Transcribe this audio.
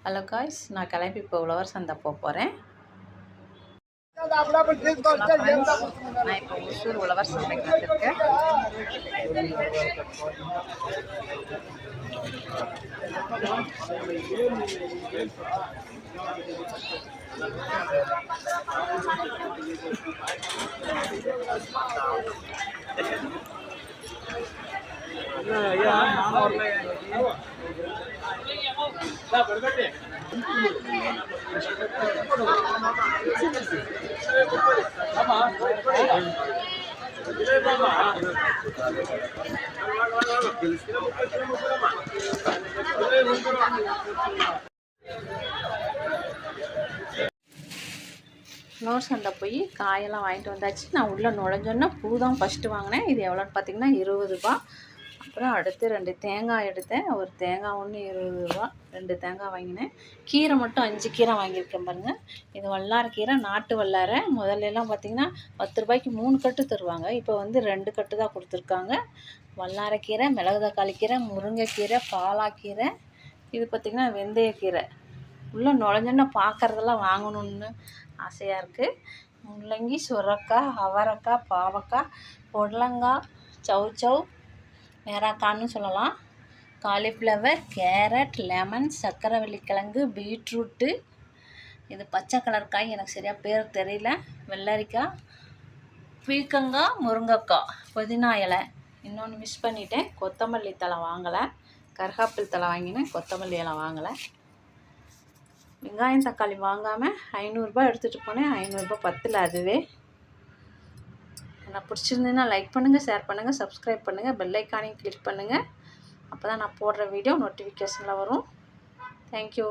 Hello guys, நான் கிளம்பி இப்போ உழவர் சந்தை போகிறேன். நான் இப்போ ஒசூர் உழவர் சந்தைக்கு வந்திருக்கேன். உழவர் சந்தை போய் காயெல்லாம் வாங்கிட்டு வந்தாச்சு. நான் உள்ளே நுழைஞ்சோன்னா பூ தான் ஃபஸ்ட்டு வாங்கினேன். இது எவ்வளோன்னு பார்த்தீங்கன்னா 20 ரூபா. அப்புறம் அடுத்து 2 தேங்காய் எடுத்தேன். ஒரு தேங்காய் ஒன்று 20 ரூபா. 2 தேங்காய் வாங்கினேன். கீரை மட்டும் 5 கீரை வாங்கியிருக்கேன் பாருங்கள். இது வல்லாரக்கீரை, நாட்டு வல்லாரை. முதல்லலாம் பார்த்திங்கன்னா 10 ரூபாய்க்கு 3 கட்டு தருவாங்க. இப்போ வந்து 2 கட்டு தான் கொடுத்துருக்காங்க. வல்லாரக்கீரை, மிளகு தக்காளி கீரை, முருங்கைக்கீரை, பாலாக்கீரை, இது பார்த்திங்கன்னா வெந்தயக்கீரை. உள்ளே நுழைஞ்சோன்னா பார்க்குறதெல்லாம் வாங்கணுன்னு ஆசையாக இருக்குது. முள்ளங்கி, சுரக்காய், அவரைக்காய், பாவக்காய், புடலங்காய், சௌச்சௌ, மேராக்கான்னு சொல்லலாம், காலிஃப்ளவர், கேரட், லெமன், சக்கரவள்ளிக்கிழங்கு, பீட்ரூட்டு, இது பச்சை கலர் காய், எனக்கு சரியாக பேர் தெரியல, வெள்ளரிக்காய், பீர்க்கங்காய், முருங்கைக்காய், புதினா இலை, இன்னொன்று மிஸ் பண்ணிட்டேன், கொத்தமல்லி தழை வாங்கலை, கருகாப்பில் தழை வாங்கினேன், கொத்தமல்லி இலை வாங்கலை. வெங்காயம் தக்காளி வாங்காமல் 500 ரூபாய் எடுத்துகிட்டு போனேன். 500 ரூபாய் பத்தில் அதுவே. நான் பிடிச்சிருந்ததுன்னா லைக் பண்ணுங்கள், ஷேர் பண்ணுங்கள், சப்ஸ்கிரைப் பண்ணுங்கள், பெல் ஐக்கானையும் கிளிக் பண்ணுங்கள். அப்போ தான் நான் போடுற வீடியோ நோட்டிஃபிகேஷனில் வரும். தேங்க்யூ.